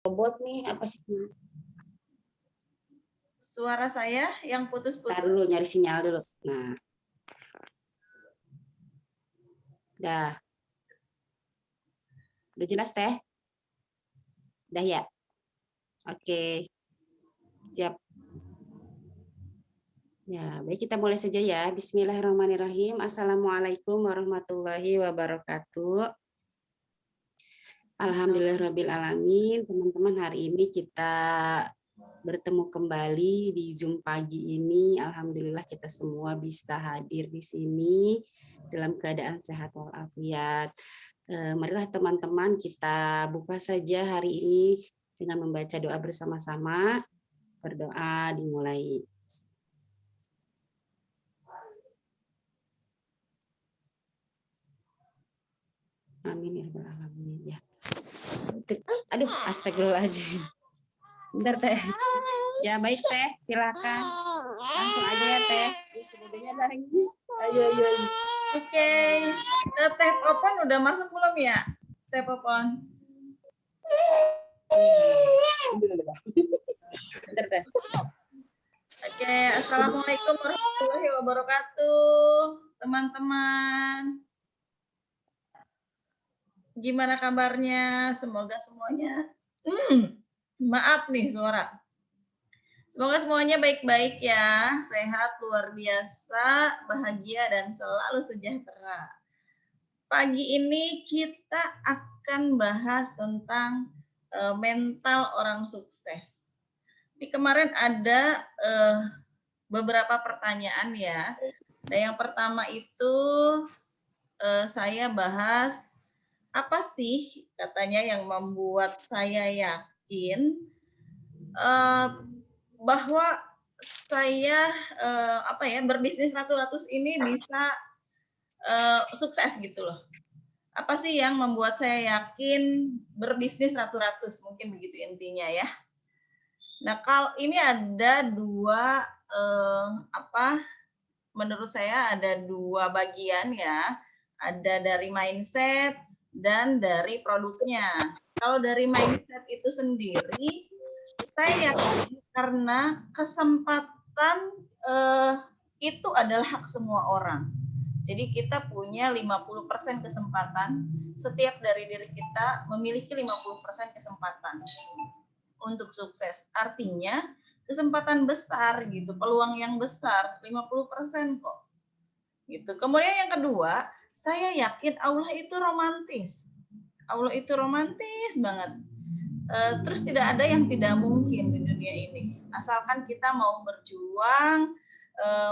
Robot nih apa sih? Suara saya yang putus-putus. Ntar dulu nyari sinyal dulu. Nah, dah. Udah jelas teh? Udah ya? Oke, siap. Ya, baik kita mulai saja ya. Bismillahirrahmanirrahim. Assalamualaikum warahmatullahi wabarakatuh. Alhamdulillahirrahmanirrahim. Teman-teman, hari ini kita bertemu kembali di Zoom pagi ini. Alhamdulillah kita semua bisa hadir di sini dalam keadaan sehat walafiat. Marilah teman-teman kita buka saja hari ini dengan membaca doa bersama-sama. Berdoa dimulai. Amin ya rabbal alamin ya. Aduh, astagfirullahaladzim. Bentar teh. Ya baik teh, silakan. Langsung aja ya teh. Kemudian lagi. Ayo. Oke. Teh Popon udah masuk belum ya? Teh Popon. Bentar teh. Oke, assalamualaikum warahmatullahi wabarakatuh, teman-teman. Gimana kabarnya? Semoga semuanya. Maaf nih suara. Semoga semuanya baik-baik ya, sehat luar biasa, bahagia dan selalu sejahtera. Pagi ini kita akan bahas tentang mental orang sukses. Di kemarin ada beberapa pertanyaan ya. Dan yang pertama itu saya bahas apa sih katanya yang membuat saya yakin bahwa saya berbisnis ratus-ratus ini bisa sukses gitu loh. Apa sih yang membuat saya yakin berbisnis ratus-ratus, mungkin begitu intinya ya. Nah, kalau ini ada dua menurut saya ada dua bagian ya. Ada dari mindset dan dari produknya. Kalau dari mindset itu sendiri, saya yakin karena kesempatan itu adalah hak semua orang. Jadi kita punya 50% kesempatan, setiap dari diri kita memiliki 50% kesempatan untuk sukses. Artinya kesempatan besar gitu, peluang yang besar, 50% kok. Gitu. Kemudian yang kedua, saya yakin Allah itu romantis. Allah itu romantis banget. Terus tidak ada yang tidak mungkin di dunia ini. Asalkan kita mau berjuang,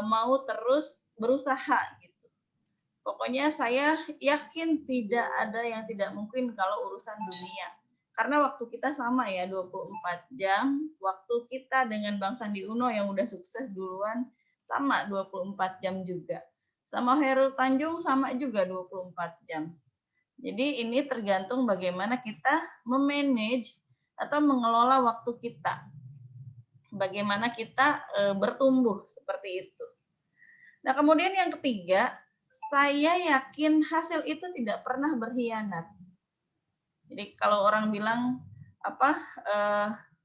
mau terus berusaha gitu. Pokoknya saya yakin tidak ada yang tidak mungkin kalau urusan dunia. Karena waktu kita sama ya, 24 jam. Waktu kita dengan Bang Sandi Uno yang udah sukses duluan, sama 24 jam juga. Sama Hairul Tanjung sama juga 24 jam. Jadi ini tergantung bagaimana kita memanage atau mengelola waktu kita. Bagaimana kita bertumbuh seperti itu. Nah, kemudian yang ketiga, saya yakin hasil itu tidak pernah berkhianat. Jadi kalau orang bilang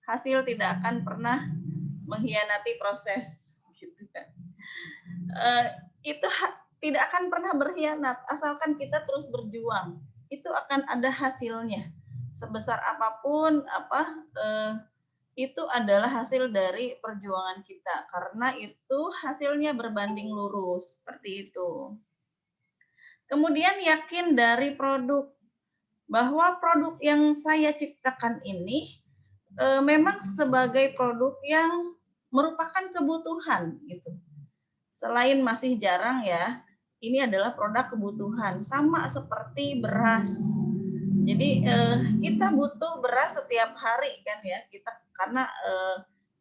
hasil tidak akan pernah mengkhianati proses, gitu kan. Itu tidak akan pernah berkhianat asalkan kita terus berjuang. Itu akan ada hasilnya. Sebesar apapun itu adalah hasil dari perjuangan kita karena itu hasilnya berbanding lurus seperti itu. Kemudian yakin dari produk bahwa produk yang saya ciptakan ini memang sebagai produk yang merupakan kebutuhan gitu. Selain masih jarang ya, ini adalah produk kebutuhan sama seperti beras. Jadi kita butuh beras setiap hari kan ya, karena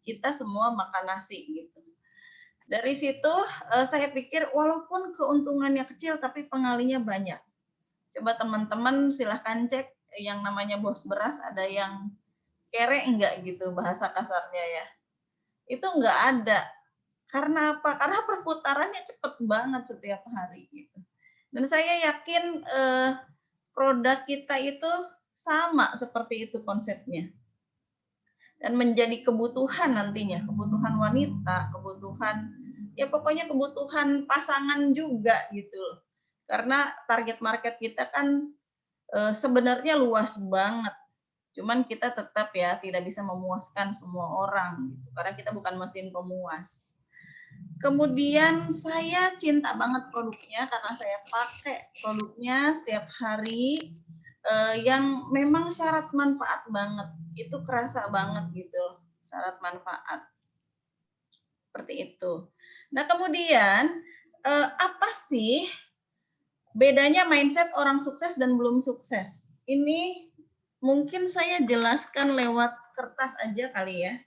kita semua makan nasi gitu. Dari situ saya pikir walaupun keuntungannya kecil tapi pengalinya banyak. Coba teman-teman silahkan cek yang namanya bos beras, ada yang kere enggak gitu bahasa kasarnya ya. Itu enggak ada. Karena apa? Karena perputarannya cepet banget setiap hari gitu. Dan saya yakin produk kita itu sama seperti itu konsepnya. dan menjadi kebutuhan nantinya, kebutuhan wanita, kebutuhan ya pokoknya kebutuhan pasangan juga gitu loh. Karena target market kita kan sebenarnya luas banget. Cuman kita tetap ya tidak bisa memuaskan semua orang gitu, karena kita bukan mesin pemuas. Kemudian saya cinta banget produknya karena saya pakai produknya setiap hari, yang memang syarat manfaat banget. Itu kerasa banget gitu, syarat manfaat. Seperti itu. Nah, kemudian apa sih bedanya mindset orang sukses dan belum sukses? Ini mungkin saya jelaskan lewat kertas aja kali ya.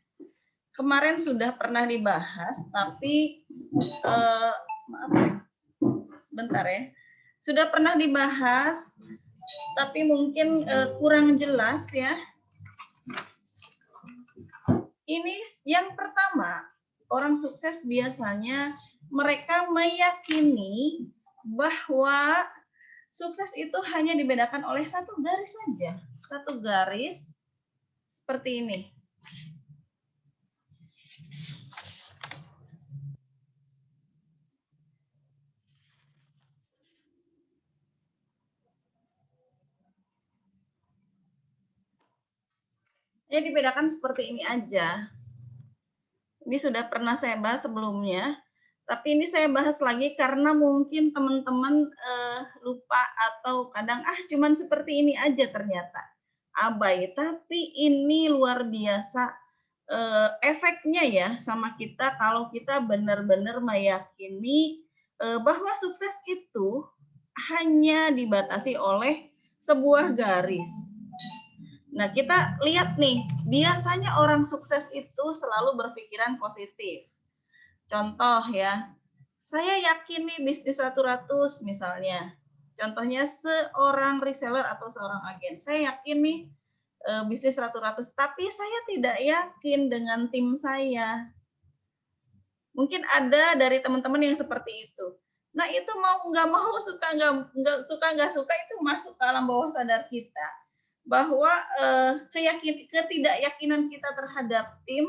Kemarin sudah pernah dibahas, tapi maaf, sebentar ya. Sudah pernah dibahas, tapi mungkin kurang jelas ya. Ini yang pertama, orang sukses biasanya mereka meyakini bahwa sukses itu hanya dibedakan oleh satu garis saja. Satu garis seperti ini. Ya dibedakan seperti ini aja. Ini sudah pernah saya bahas sebelumnya, tapi ini saya bahas lagi karena mungkin teman-teman lupa atau kadang cuman seperti ini aja ternyata. Abai, tapi ini luar biasa efeknya ya sama kita kalau kita benar-benar meyakini bahwa sukses itu hanya dibatasi oleh sebuah garis. Nah, kita lihat nih, biasanya orang sukses itu selalu berpikiran positif. Contoh ya, saya yakin nih bisnis ratu-ratus misalnya. Contohnya seorang reseller atau seorang agen. Saya yakin nih bisnis ratu-ratus, tapi saya tidak yakin dengan tim saya. Mungkin ada dari teman-teman yang seperti itu. Nah, itu mau nggak mau, suka nggak suka itu masuk ke alam bawah sadar kita. Bahwa ketidakyakinan kita terhadap tim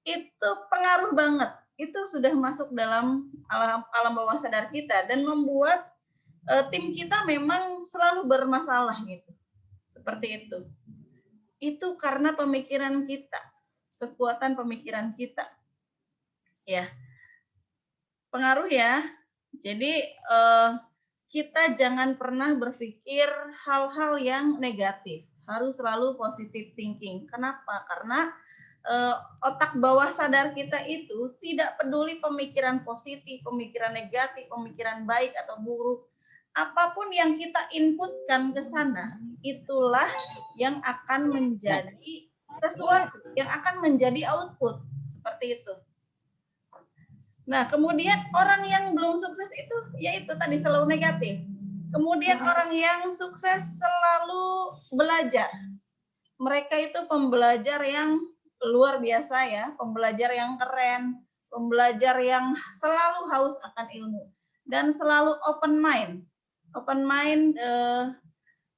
itu pengaruh banget. Itu sudah masuk dalam alam bawah sadar kita dan membuat tim kita memang selalu bermasalah gitu. Seperti itu. Itu karena pemikiran kita, kekuatan pemikiran kita. Ya. Pengaruh ya. Jadi kita jangan pernah berpikir hal-hal yang negatif. Harus selalu positive thinking. Kenapa? Karena otak bawah sadar kita itu tidak peduli pemikiran positif, pemikiran negatif, pemikiran baik atau buruk. Apapun yang kita inputkan ke sana, itulah yang akan menjadi sesuatu, yang akan menjadi output. Seperti itu. Nah, kemudian orang yang belum sukses itu, yaitu tadi selalu negatif. Kemudian orang yang sukses selalu belajar. Mereka itu pembelajar yang luar biasa ya, pembelajar yang keren, pembelajar yang selalu haus akan ilmu. Dan selalu open mind. Open mind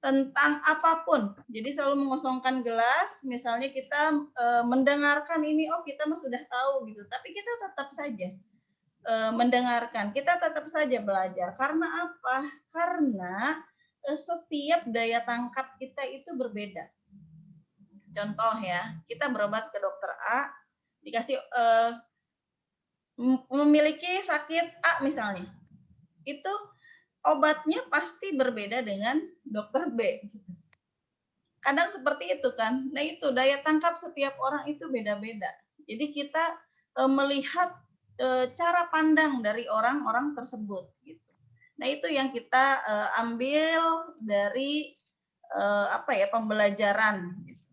tentang apapun. Jadi selalu mengosongkan gelas, misalnya kita mendengarkan ini, oh kita mah sudah tahu gitu. Tapi kita tetap saja mendengarkan, kita tetap saja belajar. Karena apa? Karena setiap daya tangkap kita itu berbeda. Contoh ya, kita berobat ke dokter A, dikasih memiliki sakit A misalnya, itu obatnya pasti berbeda dengan dokter B. Kadang seperti itu kan. Nah itu daya tangkap setiap orang itu beda-beda. Jadi kita melihat cara pandang dari orang-orang tersebut gitu. Nah, itu yang kita ambil dari pembelajaran gitu.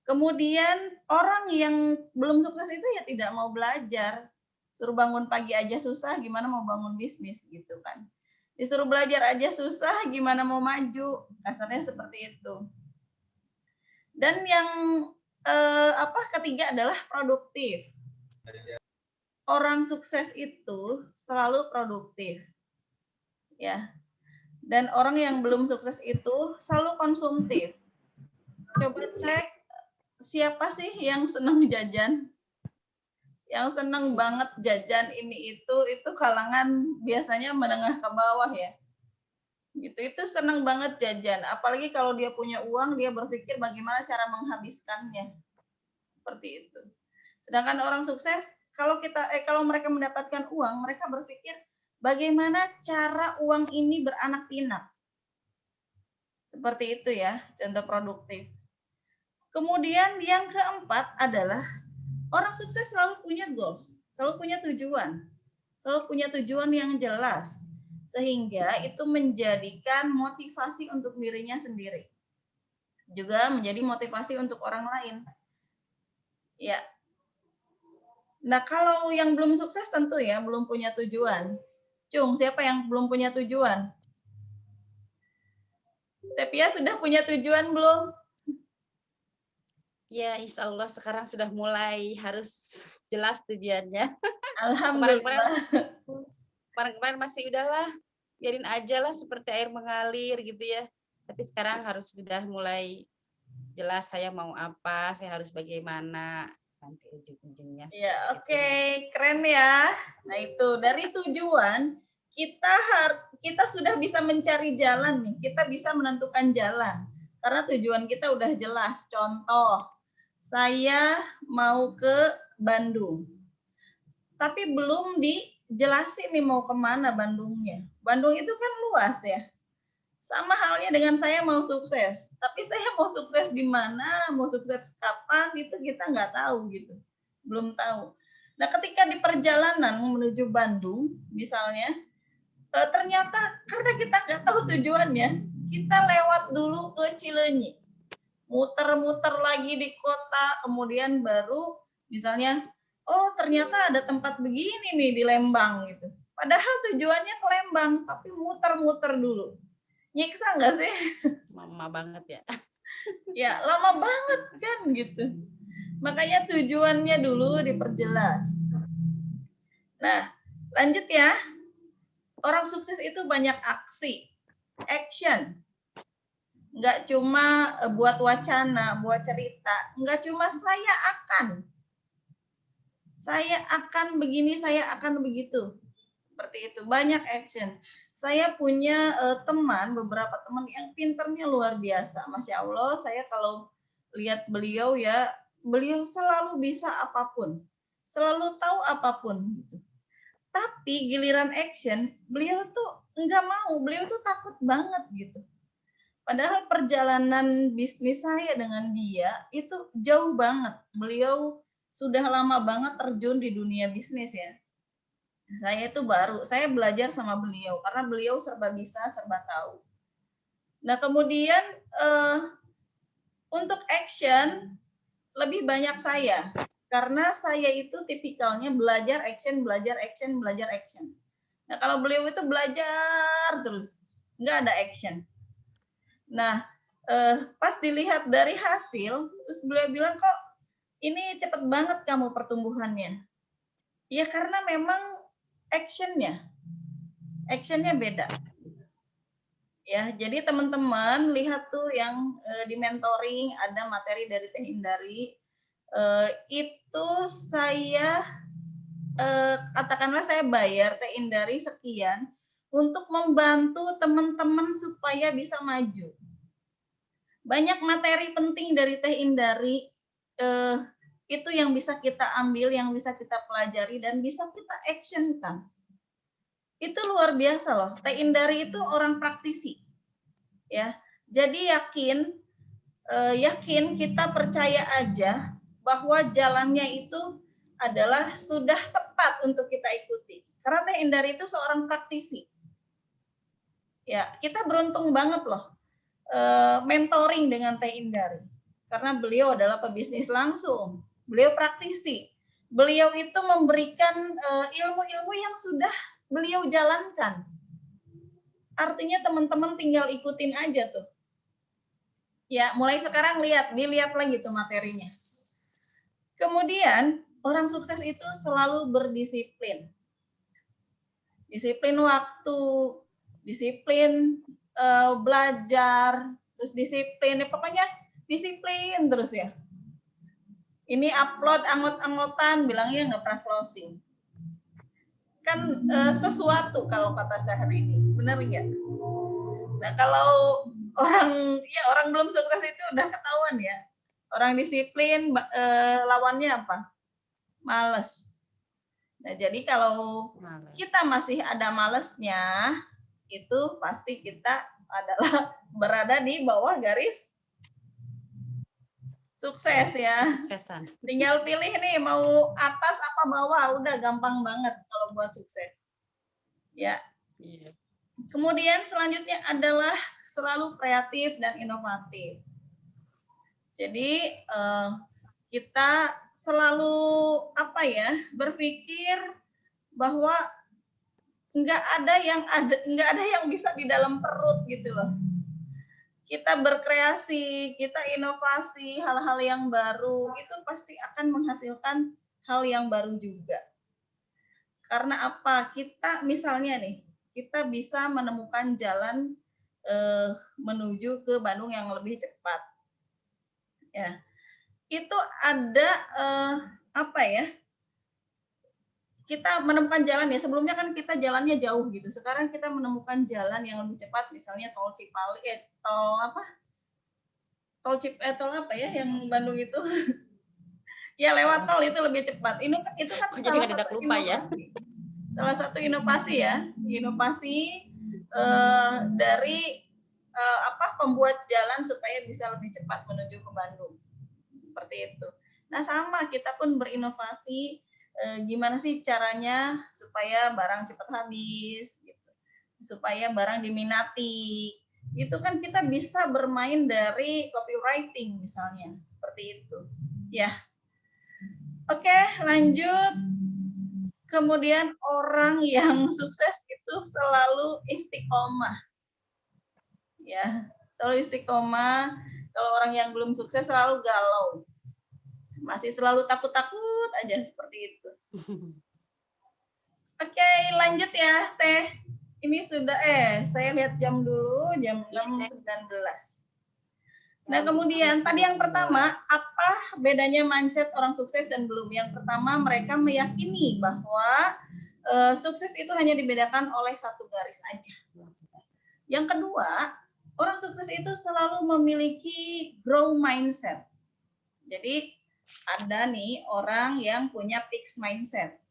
Kemudian orang yang belum sukses itu ya tidak mau belajar. Suruh bangun pagi aja susah, gimana mau bangun bisnis gitu kan. Disuruh belajar aja susah, gimana mau maju. Kasarnya seperti itu. Dan yang ketiga adalah produktif. Orang sukses itu selalu produktif. Ya. Dan orang yang belum sukses itu selalu konsumtif. Coba cek siapa sih yang senang jajan? Yang senang banget jajan ini itu kalangan biasanya menengah ke bawah ya. Gitu, itu senang banget jajan. Apalagi kalau dia punya uang, dia berpikir bagaimana cara menghabiskannya. Seperti itu. Sedangkan orang sukses, kalau mereka mendapatkan uang, mereka berpikir bagaimana cara uang ini beranak pinak. Seperti itu ya, contoh produktif. Kemudian yang keempat adalah orang sukses selalu punya goals, selalu punya tujuan yang jelas, sehingga itu menjadikan motivasi untuk dirinya sendiri, juga menjadi motivasi untuk orang lain. Ya. Nah, kalau yang belum sukses tentu ya belum punya tujuan. Cung, siapa yang belum punya tujuan? Tepia sudah punya tujuan belum? Ya, insya Allah sekarang sudah mulai harus jelas tujuannya. Alhamdulillah. Kemarin-kemarin masih udahlah, biarin aja lah seperti air mengalir gitu ya. Tapi sekarang harus sudah mulai jelas saya mau apa, saya harus bagaimana nanti ujung-ujungnya. Ya, oke, keren ya. Nah, itu dari tujuan kita sudah bisa mencari jalan nih. Kita bisa menentukan jalan. Karena tujuan kita udah jelas. Contoh, saya mau ke Bandung. Tapi belum dijelasin nih mau kemana Bandungnya. Bandung itu kan luas ya. Sama halnya dengan saya mau sukses. Tapi saya mau sukses di mana, mau sukses kapan, itu kita nggak tahu gitu. Belum tahu. Nah, ketika di perjalanan menuju Bandung, misalnya, ternyata karena kita nggak tahu tujuannya, kita lewat dulu ke Cileunyi. Muter-muter lagi di kota, kemudian baru misalnya, oh ternyata ada tempat begini nih di Lembang gitu. Padahal tujuannya ke Lembang, tapi muter-muter dulu. Nyiksa nggak sih? Lama banget ya. Ya, lama banget kan gitu. Makanya tujuannya dulu diperjelas. Nah, lanjut ya. Orang sukses itu banyak aksi, action. Nggak cuma buat wacana, buat cerita. Nggak cuma saya akan begini, saya akan begitu. Seperti itu, banyak action. Saya punya beberapa teman yang pinternya luar biasa. Masya Allah, saya kalau lihat beliau ya, beliau selalu bisa apapun. Selalu tahu apapun. Gitu. Tapi giliran action, beliau tuh nggak mau, beliau tuh takut banget gitu. Padahal perjalanan bisnis saya dengan dia itu jauh banget. Beliau sudah lama banget terjun di dunia bisnis ya. Saya itu baru, saya belajar sama beliau karena beliau serba bisa, serba tahu. Nah, kemudian untuk action lebih banyak saya karena saya itu tipikalnya belajar action, belajar action, belajar action. Nah, kalau beliau itu belajar terus, nggak ada action. Nah, pas dilihat dari hasil, terus beliau bilang, kok ini cepet banget kamu pertumbuhannya. Ya karena memang actionnya beda. Ya, jadi teman-teman lihat tuh yang di mentoring ada materi dari Teh Indari, itu saya katakanlah saya bayar Teh Indari sekian untuk membantu teman-teman supaya bisa maju. Banyak materi penting dari Teh Indari itu yang bisa kita ambil, yang bisa kita pelajari dan bisa kita actionkan. Itu luar biasa loh. Teh Indari itu orang praktisi. Ya. Jadi yakin kita percaya aja bahwa jalannya itu adalah sudah tepat untuk kita ikuti. Karena Teh Indari itu seorang praktisi. Ya, kita beruntung banget loh mentoring dengan Teh Indari. Karena beliau adalah pebisnis langsung. Beliau praktisi. Beliau itu memberikan ilmu-ilmu yang sudah beliau jalankan. Artinya teman-teman tinggal ikutin aja tuh. Ya, mulai sekarang dilihat lagi tuh materinya. Kemudian, orang sukses itu selalu berdisiplin. Disiplin waktu, disiplin belajar, terus disiplin, pokoknya disiplin terus ya. Ini upload anggot-anggotan, bilangnya nggak pernah closing. Kan sesuatu kalau kata saya hari ini, benar nggak? Nah kalau orang belum sukses itu udah ketahuan ya. Orang disiplin lawannya apa? Males. Nah jadi kalau kita masih ada malesnya, itu pasti kita adalah berada di bawah garis sukses ya. Suksesan. Tinggal pilih nih mau atas apa bawah, udah gampang banget kalau buat sukses. Ya. Iya. Kemudian selanjutnya adalah selalu kreatif dan inovatif. Jadi kita selalu berpikir bahwa nggak ada yang bisa di dalam perut gitu loh. Kita berkreasi, kita inovasi hal-hal yang baru, itu pasti akan menghasilkan hal yang baru juga. Karena apa? Kita misalnya nih, kita bisa menemukan jalan menuju ke Bandung yang lebih cepat. Ya, itu ada kita menemukan jalan ya. Sebelumnya kan kita jalannya jauh gitu. Sekarang kita menemukan jalan yang lebih cepat, misalnya tol Cipali, tol apa ya yang Bandung itu? Ya lewat tol itu lebih cepat. Itu kan salah satu inovasi. Salah satu inovasi ya, inovasi dari pembuat jalan supaya bisa lebih cepat menuju ke Bandung. Seperti itu. Nah sama, kita pun berinovasi gimana sih caranya supaya barang cepat habis, gitu. Supaya barang diminati. Itu kan kita bisa bermain dari copywriting misalnya, seperti itu. Ya. Oke, lanjut. Kemudian orang yang sukses itu selalu istiqomah. Ya, selalu istiqomah. Kalau orang yang belum sukses selalu galau. Masih selalu takut-takut aja seperti itu. Oke, lanjut ya, Teh. Ini sudah saya lihat jam dulu, jam 6.19. Nah, kemudian tadi yang pertama, apa bedanya mindset orang sukses dan belum? Yang pertama, mereka meyakini bahwa sukses itu hanya dibedakan oleh satu garis aja. Yang kedua, orang sukses itu selalu memiliki grow mindset. Jadi ada nih orang yang punya fixed mindset.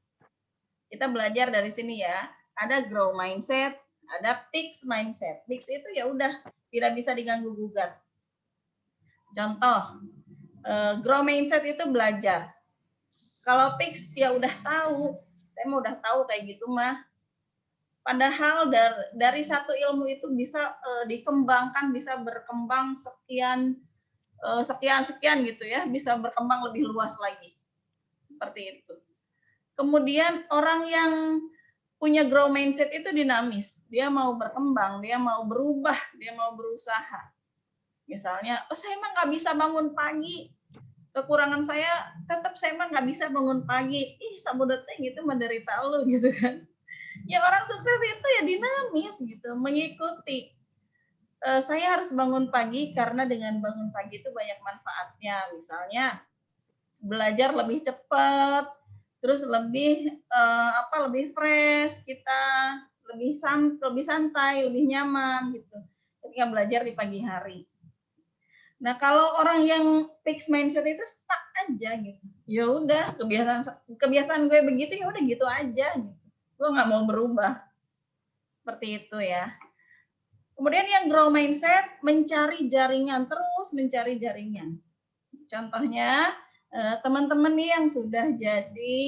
Kita belajar dari sini ya. Ada grow mindset, ada fixed mindset. Fixed itu ya udah tidak bisa diganggu gugat. Contoh, grow mindset itu belajar. Kalau fixed ya udah tahu, saya mau udah tahu kayak gitu mah. Padahal dari satu ilmu itu bisa dikembangkan, bisa berkembang sekian gitu ya, bisa berkembang lebih luas lagi. Seperti itu. Kemudian orang yang punya grow mindset itu dinamis. Dia mau berkembang, dia mau berubah, dia mau berusaha. Misalnya, saya emang nggak bisa bangun pagi. Kekurangan saya, tetap saya emang nggak bisa bangun pagi. Sabudetnya gitu menderita lu gitu kan. Ya orang sukses itu ya dinamis gitu, mengikuti. Saya harus bangun pagi karena dengan bangun pagi itu banyak manfaatnya. Misalnya belajar lebih cepat, terus lebih lebih fresh, kita lebih santai, lebih nyaman gitu ketika belajar di pagi hari. Nah, kalau orang yang fixed mindset itu stuck aja gitu. Ya udah, kebiasaan gue begitu ya udah gitu aja gitu. Gue nggak mau berubah. Seperti itu ya. Kemudian yang grow mindset, mencari jaringan, terus mencari jaringan. Contohnya, teman-teman nih yang sudah jadi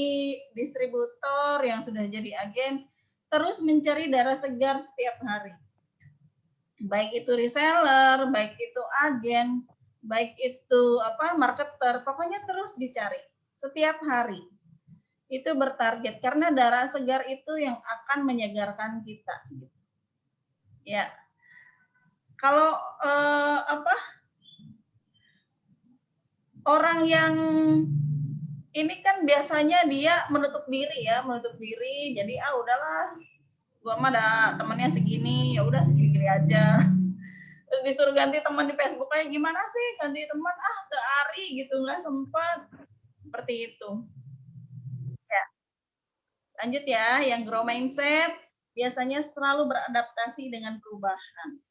distributor, yang sudah jadi agen, terus mencari darah segar setiap hari. Baik itu reseller, baik itu agen, baik itu marketer, pokoknya terus dicari setiap hari. Itu bertarget, karena darah segar itu yang akan menyegarkan kita. Ya. Kalau orang yang ini kan biasanya dia menutup diri, jadi udahlah, gua mah ada temennya segini, ya udah segini aja. Terus disuruh ganti teman di Facebook, kayak gimana sih ganti teman, ke Ari gitu, nggak sempat. Seperti itu. Ya. Lanjut ya, yang grow mindset biasanya selalu beradaptasi dengan perubahan.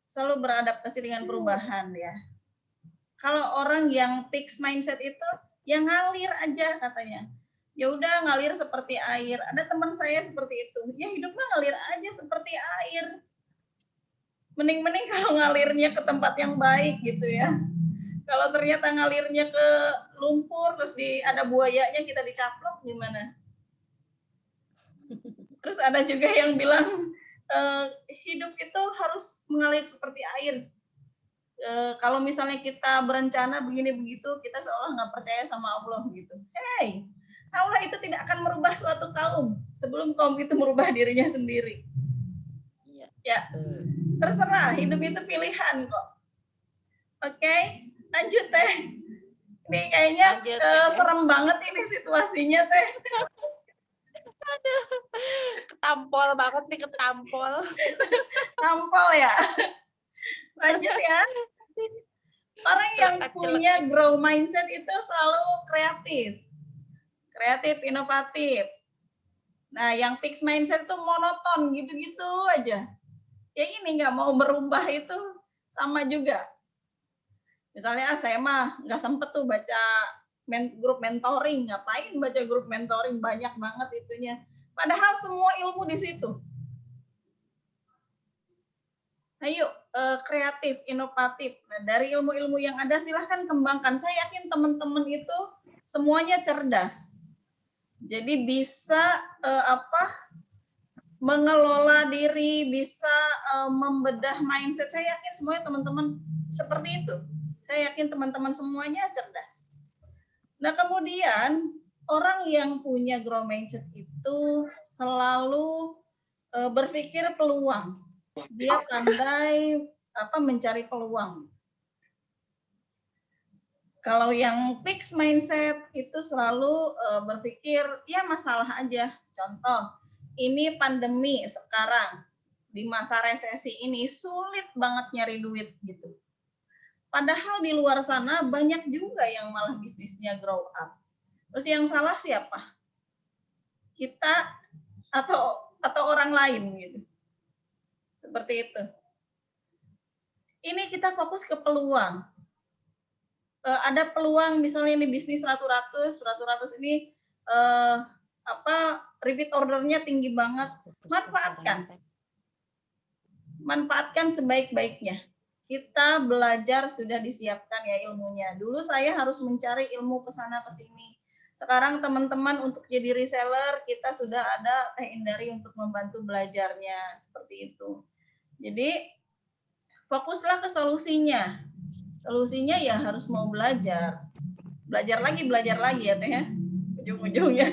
Selalu beradaptasi dengan perubahan ya. Kalau orang yang fixed mindset itu yang ngalir aja katanya. Ya udah ngalir seperti air. Ada teman saya seperti itu. Ya hidupnya ngalir aja seperti air. Mending-mending kalau ngalirnya ke tempat yang baik gitu ya. Kalau ternyata ngalirnya ke lumpur terus ada buayanya kita dicaplok gimana? Terus ada juga yang bilang hidup itu harus mengalir seperti air. Kalau misalnya kita berencana begini begitu, kita seolah nggak percaya sama Allah gitu. Hey, Allah itu tidak akan merubah suatu kaum sebelum kaum itu merubah dirinya sendiri. Ya, terserah, hidup itu pilihan kok. Oke, lanjut Teh. Ini kayaknya serem banget ini situasinya Teh. Aduh, ketampol banget nih, ketampol. Tampol ya. Lanjut ya. Orang yang punya grow mindset itu selalu kreatif. Kreatif, inovatif. Nah, yang fixed mindset itu monoton gitu-gitu aja. Ya ini nggak mau berubah itu sama juga. Misalnya saya mah nggak sempet tuh baca grup mentoring. Ngapain baca grup mentoring? Banyak banget itunya. Padahal semua ilmu di situ. Ayo, kreatif, inovatif. Nah, dari ilmu-ilmu yang ada silahkan kembangkan. Saya yakin teman-teman itu semuanya cerdas. Jadi bisa mengelola diri, bisa membedah mindset. Saya yakin semuanya teman-teman seperti itu. Saya yakin teman-teman semuanya cerdas. Nah, kemudian orang yang punya grow mindset itu selalu berpikir peluang. Dia pandai mencari peluang. Kalau yang fixed mindset itu selalu berpikir ya masalah aja. Contoh, ini pandemi sekarang di masa resesi ini sulit banget nyari duit gitu. Padahal di luar sana banyak juga yang malah bisnisnya grow up. Terus yang salah siapa? Kita atau orang lain gitu. Seperti itu. Ini kita fokus ke peluang. Ada peluang misalnya ini bisnis ratu-ratus ini repeat ordernya tinggi banget, manfaatkan sebaik-baiknya. Kita belajar sudah disiapkan ya ilmunya. Dulu saya harus mencari ilmu ke sana ke sini. Sekarang teman-teman untuk jadi reseller kita sudah ada Teh Indari untuk membantu belajarnya seperti itu. Jadi fokuslah ke solusinya. Solusinya ya harus mau belajar lagi ya Teh ya, ujung-ujungnya.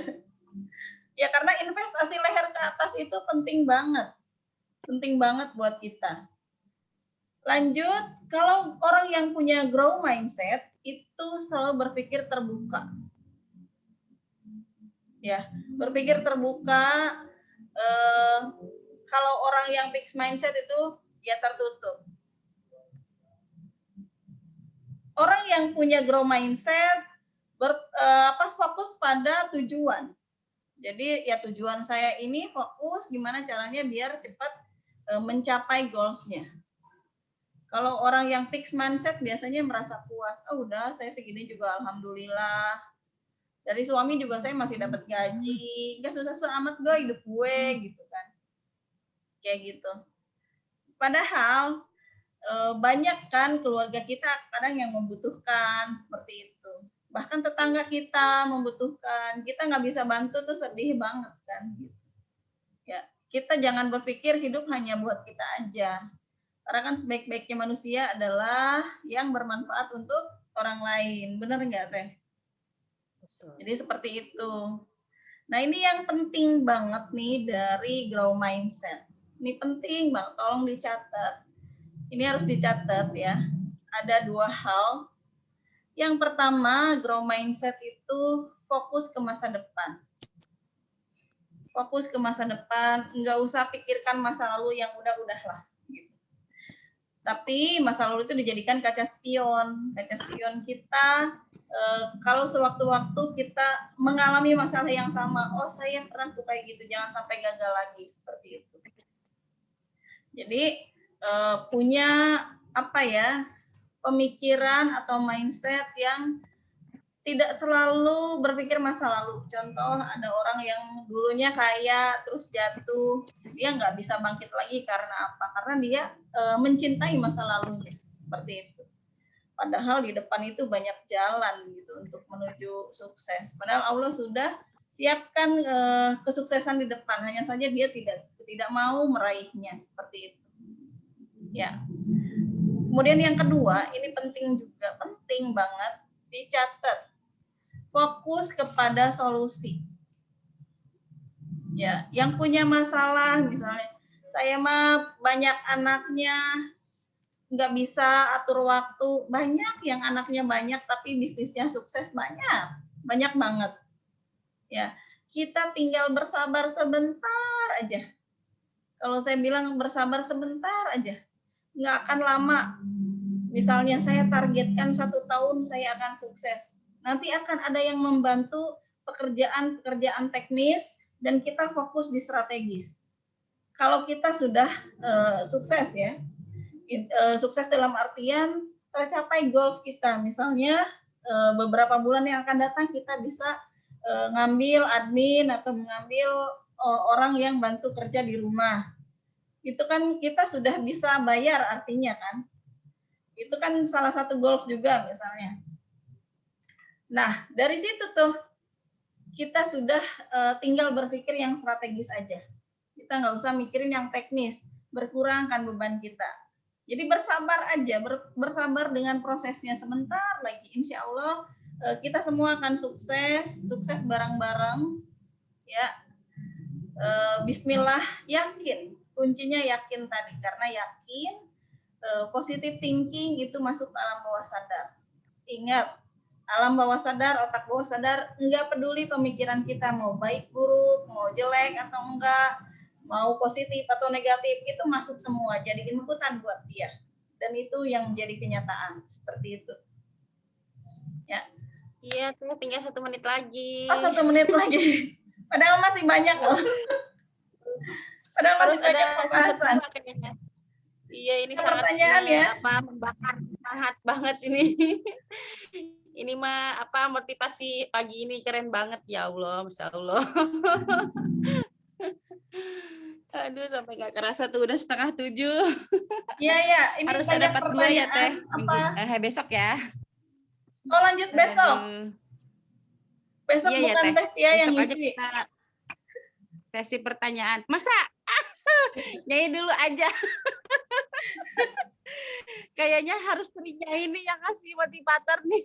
Ya karena investasi leher ke atas itu penting banget buat kita. Lanjut, kalau orang yang punya grow mindset itu selalu berpikir terbuka. Ya, berpikir terbuka. Kalau orang yang fixed mindset itu ya tertutup. Orang yang punya grow mindset fokus pada tujuan. Jadi ya tujuan saya ini fokus gimana caranya biar cepat mencapai goals-nya. Kalau orang yang fixed mindset biasanya merasa puas. Oh udah saya segini juga alhamdulillah. Dari suami juga saya masih dapat gaji. Nggak susah-susah amat gue hidup gue gitu kan. Kayak gitu. Padahal banyak kan keluarga kita kadang yang membutuhkan seperti itu. Bahkan tetangga kita membutuhkan, kita nggak bisa bantu tuh sedih banget kan gitu. Ya, kita jangan berpikir hidup hanya buat kita aja. Karena kan sebaik-baiknya manusia adalah yang bermanfaat untuk orang lain. Benar nggak Teh? Betul. Jadi seperti itu. Nah ini yang penting banget nih dari grow mindset. Ini penting banget, tolong dicatat. Ini harus dicatat ya. Ada dua hal. Yang pertama, grow mindset itu fokus ke masa depan. Fokus ke masa depan, nggak usah pikirkan masa lalu yang udah-udahlah. Tapi masa lalu itu dijadikan kaca spion kita. Kalau sewaktu-waktu kita mengalami masalah yang sama, oh saya pernah tuh kayak gitu, jangan sampai gagal lagi seperti itu. Jadi punya apa ya, pemikiran atau mindset yang tidak selalu berpikir masa lalu. Contoh, ada orang yang dulunya kaya terus jatuh, dia nggak bisa bangkit lagi karena apa? Karena dia mencintai masa lalunya, seperti itu. Padahal di depan itu banyak jalan gitu untuk menuju sukses. Padahal Allah sudah siapkan kesuksesan di depan, hanya saja dia tidak mau meraihnya, seperti itu. Ya. Kemudian yang kedua, ini penting juga, penting banget dicatat. Fokus kepada solusi. Ya, yang punya masalah misalnya, saya mah banyak anaknya, nggak bisa atur waktu, banyak yang anaknya banyak tapi bisnisnya sukses, banyak banget. Ya, kita tinggal bersabar sebentar aja. Kalau saya bilang bersabar sebentar aja, nggak akan lama. Misalnya saya targetkan 1 tahun saya akan sukses. Nanti akan ada yang membantu pekerjaan teknis dan kita fokus di strategis. Kalau kita sudah sukses ya, sukses dalam artian tercapai goals kita. Misalnya beberapa bulan yang akan datang kita bisa ngambil admin atau mengambil orang yang bantu kerja di rumah. Itu kan kita sudah bisa bayar artinya kan. Itu kan salah satu goals juga misalnya. Nah, dari situ tuh kita sudah tinggal berpikir yang strategis aja. Kita nggak usah mikirin yang teknis, berkurangkan beban kita. Jadi bersabar aja, bersabar dengan prosesnya sebentar lagi. Insya Allah kita semua akan sukses bareng-bareng. Ya, Bismillah, yakin. Kuncinya yakin tadi, karena yakin positive thinking itu masuk ke alam bawah sadar. Ingat, alam bawah sadar, otak bawah sadar, enggak peduli pemikiran kita mau baik buruk, mau jelek atau enggak, mau positif atau negatif, itu masuk semua, jadi inputan buat dia. Dan itu yang menjadi kenyataan, seperti itu. Ya. Iya, tinggal 1 menit lagi. Oh, 1 menit lagi. Padahal masih banyak loh. Padahal masih banyak pembahasan. Iya, ini sangat ya. Membakar semangat banget ini. Ini mah motivasi pagi ini keren banget, ya Allah, Masya Allah. Aduh, sampai nggak kerasa tuh udah 6:30. Iya. Ini harus ada part 2 ya Teh. Besok ya. Oh, lanjut besok. Besok iya, bukan ya, Teh Tia yang ngisi. Kita sesi pertanyaan. Masa? Nyai dulu aja. Kayaknya harus Nyai ini yang kasih motivator nih.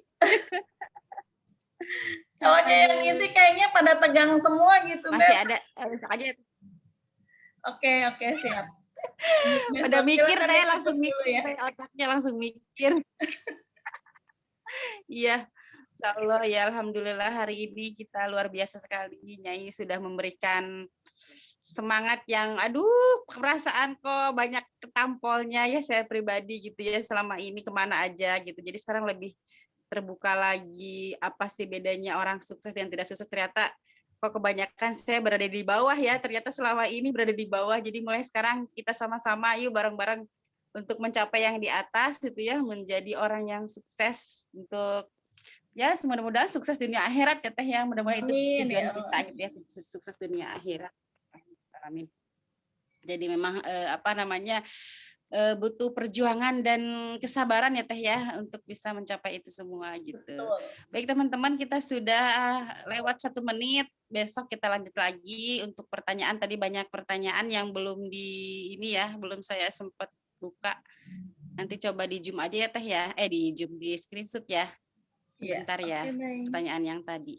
Kalau yang ngisi kayaknya pada tegang semua gitu, Masih ada, besok aja. Oke, siap. Pada mikir, Teh, langsung mikir, ya. Otaknya langsung mikir. Iya, Insya Allah ya, alhamdulillah hari ini kita luar biasa sekali. Nyai sudah memberikan semangat yang, perasaan kok banyak ketampolnya ya saya pribadi gitu ya, selama ini kemana aja gitu. Jadi sekarang lebih terbuka lagi, apa sih bedanya orang sukses dan tidak sukses. Ternyata kok kebanyakan saya berada di bawah ya, ternyata selama ini berada di bawah. Jadi mulai sekarang kita sama-sama yuk bareng-bareng untuk mencapai yang di atas gitu ya, menjadi orang yang sukses untuk ya mudah-mudahan sukses dunia akhirat ya Teh ya, mudah-mudahan itu tujuan kita gitu ya, sukses dunia akhirat. Amin. Jadi memang butuh perjuangan dan kesabaran ya Teh ya untuk bisa mencapai itu semua gitu. Betul. Baik teman-teman, kita sudah lewat 1 menit. Besok kita lanjut lagi untuk pertanyaan. Tadi banyak pertanyaan yang belum belum saya sempat buka. Nanti coba di Zoom aja ya Teh ya. Di Zoom, di screenshot ya. Sebentar ya, pertanyaan yang tadi.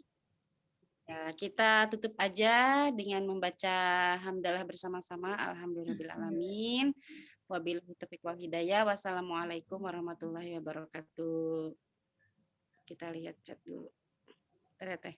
Ya, kita tutup aja dengan membaca hamdalah bersama-sama. Alhamdulillahirrahmanirrahim. Wabillahi taufiq wal hidayah. Wassalamualaikum warahmatullahi wabarakatuh. Kita lihat chat dulu. Teh.